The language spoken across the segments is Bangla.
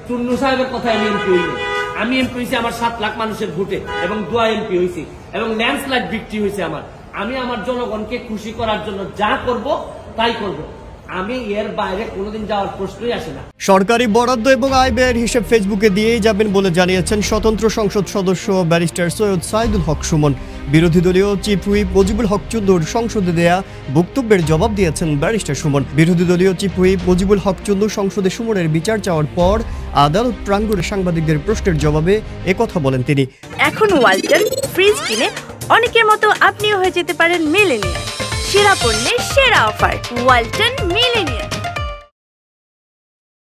চুন্নু সাহেবের কথা আমি এমপি হইনি। আমি এমপি হয়েছি আমার 7 লাখ মানুষের ভোটে এবং দোয়া এমপি হয়েছি এবং ল্যান্ডস্লাইড ভিক্টরি হয়েছে আমার। আমি আমার জনগণকে খুশি করার জন্য যা করব তাই করব। আমি এর বাইরে কোনোদিন যাওয়ার প্রশ্নই আসে না। সরকারি বরাদ্দ এবং আয় ব্যয়ের হিসেব ফেসবুকে দিয়েই যাবেন বলে জানিয়েছেন স্বতন্ত্র সংসদ সদস্য ব্যারিস্টার সৈয়দ সাইদুল হক সুমন। বিরোধী দলীয় চিফ হুইপ মুজিবুল হক চুন্নুর সংসদে দেয়া বক্তব্যের জবাব দিয়েছেন ব্যারিস্টার সুমন। বিরোধী দলীয় চিফ হুইপ মুজিবুল হক চুন্নু সংসদে সুমনের বিচার চাওয়ার পর আদালত প্রাঙ্গণে সাংবাদিকদের প্রশ্নের জবাবে একথা বলেন তিনি। এখন ওয়ালটন ফ্রিজ কিনে অনেকের মতো আপনিও হয়ে যেতে পারেন মিলেনিয়ার। সেরা পণ্যের সেরা offer, Walton millionaire.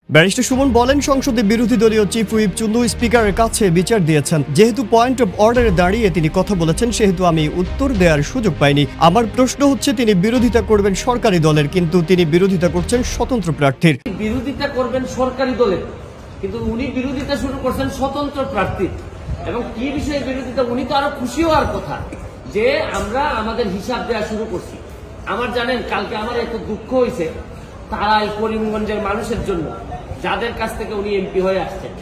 Barrister Suman বলেন, সংসদে বিরোধী দলীয় চিফ হুইপ চুন্নু স্পিকারের কাছে বিচার দিয়েছেন। যেহেতু পয়েন্ট অফ অর্ডারে দাঁড়িয়ে তিনি কথা বলেছেন, সেহেতু আমি উত্তর দেওয়ার সুযোগ পাইনি। আমার প্রশ্ন হচ্ছে, তিনি বিরোধিতা করবেন সরকারি দলের, কিন্তু তিনি বিরোধিতা করছেন স্বতন্ত্র প্রার্থীর। বিরোধিতা করবেন সরকারি দলের, কিন্তু উনি বিরোধিতা শুরু করছেন স্বতন্ত্র প্রার্থীর। এবং কি বিষয়ে বিরোধিতা, উনি তো আরো খুশি হওয়ার কথা যে আমরা আমাদের হিসাব দেওয়া শুরু করছি। আমার জানেন, কালকে আমার এত দুঃখ হয়েছে তারাই করিমগঞ্জের মানুষের জন্য, যাদের কাছ থেকে উনি এমপি হয়ে আসছেন,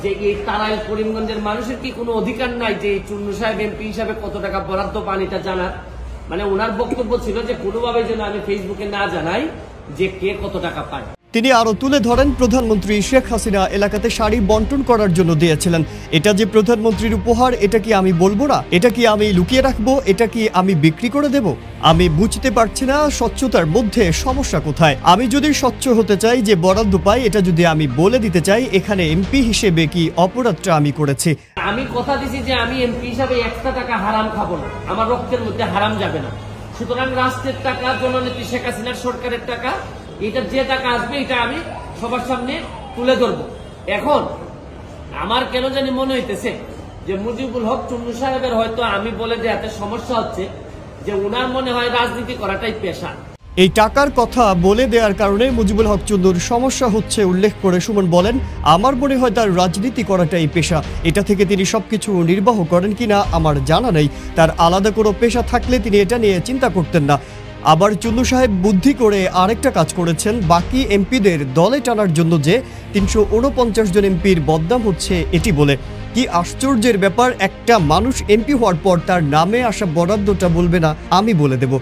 যে এই তারাইল করিমগঞ্জের মানুষের কি কোনো অধিকার নাই যে এই চুন্নু সাহেব এমপি হিসাবে কত টাকা বরাদ্দ পান এটা জানার? মানে ওনার বক্তব্য ছিল যে কোনোভাবে যেন আমি ফেসবুকে না জানাই যে কে কত টাকা পায়। তিনি আরো তুলে ধরেন, প্রধানমন্ত্রী শেখ হাসিনা এলাকাতে শাড়ি বন্টন করার জন্য দিয়েছিলেন। এটা যে প্রধানমন্ত্রীর উপহার, এটা কি আমি বলবো না? এটা কি আমি লুকিয়ে রাখবো? এটা কি আমি বিক্রি করে দেব? আমি বুঝতে পারছি না স্বচ্ছতার মধ্যে সমস্যা কোথায়। আমি যদি স্বচ্ছ হতে চাই, যে বরাদ্দ পাই এটা যদি আমি বলে দিতে চাই, এখানে এমপি হিসেবে কি অপরাধটা আমি করেছি? আমি কথা দিছি যে আমি এমপি হিসাবে একটা টাকা হারাম খাবো না, আমার রক্তের মধ্যে হারাম যাবে না। সুতরাং রাষ্ট্রের টাকা, জননেত্রী শেখ হাসিনার সরকারের টাকা, এটা যে টাকা আসবে এটা আমি সবার সামনে তুলে ধরবো। এখন আমার কেন জানি মনে হইতেছে যে মুজিবুল হক চুন্নু সাহেবের হয়তো আমি বলে দেওয়াতে সমস্যা হচ্ছে, যে উনার মনে হয় রাজনীতি করাটাই পেশা। এই টাকার কথা বলে দেওয়ার কারণে মুজিবুল হক চুন্নুর সমস্যা হচ্ছে উল্লেখ করে সুমন বলেন, আমার মনে হয় তার রাজনীতি করাটাই পেশা। এটা থেকে তিনি সবকিছু নির্বাহ করেন কিনা আমার জানা নেই। তার আলাদা কোনো পেশা থাকলে তিনি এটা নিয়ে চিন্তা করতেন না। আবার চুন্নু সাহেব বুদ্ধি করে আরেকটা কাজ করেছেন, বাকি এমপিদের দলে টানার জন্য যে 349 জন এমপির বদনাম হচ্ছে এটি বলে। কি আশ্চর্যের ব্যাপার, একটা মানুষ এমপি হওয়ার পর তার নামে আসা বরাদ্দটা বলবে না, আমি বলে দেব।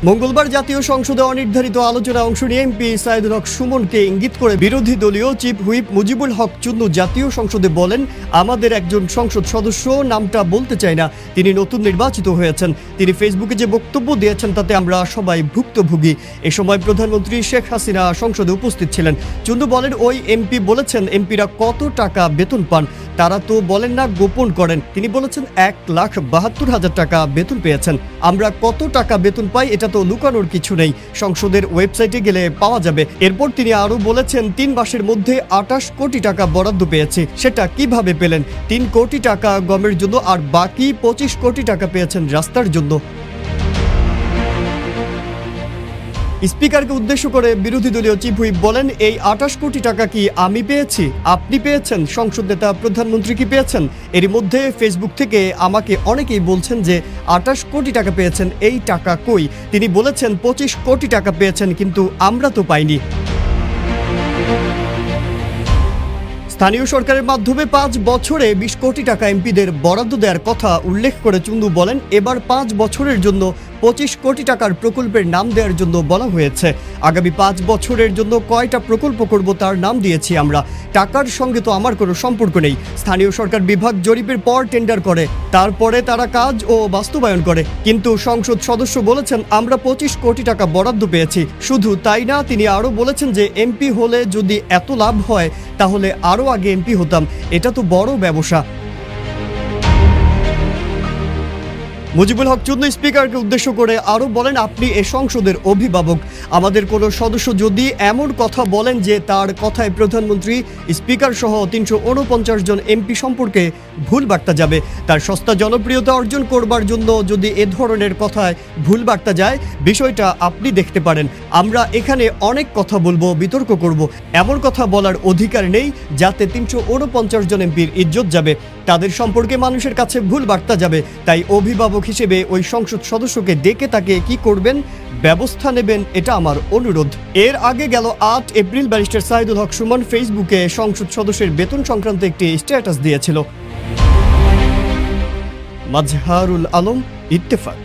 মঙ্গলবার জাতীয় সংসদে অনির্ধারিত আলোচনায় অংশ নিয়ে এমপি সাইদুল হক সুমনকে ইঙ্গিত করে বিরোধী দলীয় চিফ হুইপ মুজিবুল হক চুন্নু জাতীয় সংসদে বলেন, আমাদের একজন সংসদ সদস্য, নামটা বলতে চাই না, তিনি নতুন নির্বাচিত হয়েছেন। তিনি ফেসবুকে যে বক্তব্য দিয়েছেন তাতে আমরা সবাই ভুক্তভোগী। এ সময় প্রধানমন্ত্রী শেখ হাসিনা সংসদে উপস্থিত ছিলেন। চুন্নু বলেন, ওই এমপি বলেছেন এমপিরা কত টাকা বেতন পান, তারা তো বলেন না, গোপন করেন। তিনি বলেছেন 1,72,000 টাকা বেতন পেয়েছেন। আমরা কত টাকা বেতন পাই এটা তো লুকানোর কিছু নেই, সংসদের ওয়েবসাইটে গেলে পাওয়া যাবে। এরপর তিনি আরো বলেছেন, 3 মাসের মধ্যে 28 কোটি টাকা বরাদ্দ পেয়েছে। সেটা কিভাবে পেলেন? 3 কোটি টাকা গমের জন্য আর বাকি 25 কোটি টাকা পেয়েছেন রাস্তার জন্য। স্পিকারকে উদ্দেশ্য করে বিরোধী দলীয় চিফ হুইপ বলেন, এই 28 কোটি টাকা কি আমি পেয়েছি, আপনি পেয়েছেন, সংসদ নেতা প্রধানমন্ত্রী কি পেয়েছেন? এর মধ্যে ফেসবুক থেকে আমাকে অনেকেই বলছেন যে 28 কোটি টাকা পেয়েছেন, এই টাকা কই? তিনি বলেছেন 25 কোটি টাকা পেয়েছেন, কিন্তু আমরা তো পাইনি। স্থানীয় সরকারের মাধ্যমে 5 বছরে 20 কোটি টাকা এমপিদের বরাদ্দ দেওয়ার কথা উল্লেখ করে চুন্নু বলেন, এবার 5 বছরের জন্য 25 কোটি টাকার প্রকল্পের নাম দেওয়ার জন্য বলা হয়েছে। আগামী 5 বছরের জন্য কয়টা প্রকল্প করব তার নাম দিয়েছি আমরা। টাকার সঙ্গে তো আমার কোনো সম্পর্ক নেই। স্থানীয় সরকার বিভাগ জরিপের পর টেন্ডার করে, তারপরে তারা কাজ ও বাস্তবায়ন করে। কিন্তু সংসদ সদস্য বলেছেন আমরা 25 কোটি টাকা বরাদ্দ পেয়েছি। শুধু তাই না, তিনি আরও বলেছেন যে এমপি হলে যদি এত লাভ হয় তাহলে আরও আগে এমপি হতাম, এটা তো বড় ব্যবসা। মুজিবুল হক চুন্নু স্পিকারকে উদ্দেশ্য করে আরও বলেন, আপনি এ সংসদের অভিভাবক। আমাদের কোনো সদস্য যদি এমন কথা বলেন যে তার কথায় প্রধানমন্ত্রী, স্পিকার সহ 349 জন এমপি সম্পর্কে ভুল বার্তা যাবে, তার সস্তা জনপ্রিয়তা অর্জন করবার জন্য যদি এ ধরনের কথায় ভুল বার্তা যায়, বিষয়টা আপনি দেখতে পারেন। আমরা এখানে অনেক কথা বলবো, বিতর্ক করব, এমন কথা বলার অধিকার নেই যাতে 349 জন এমপির ইজ্জত যাবে। তাদের সম্পর্কে মানুষের কাছে ভুল বার্তা যাবে। তাই অভিভাবক হিসেবে ওই সংসদ সদস্যকে ডেকে তাকে কি করবেন, ব্যবস্থা নেবেন, এটা আমার অনুরোধ। এর আগে গেল 8 এপ্রিল ব্যারিস্টার সাইদুল হক সুমন ফেসবুকে সংসদ সদস্যের বেতন সংক্রান্ত একটি স্ট্যাটাস দিয়েছিল। মাজহারুল আলম, ইত্তেফাক।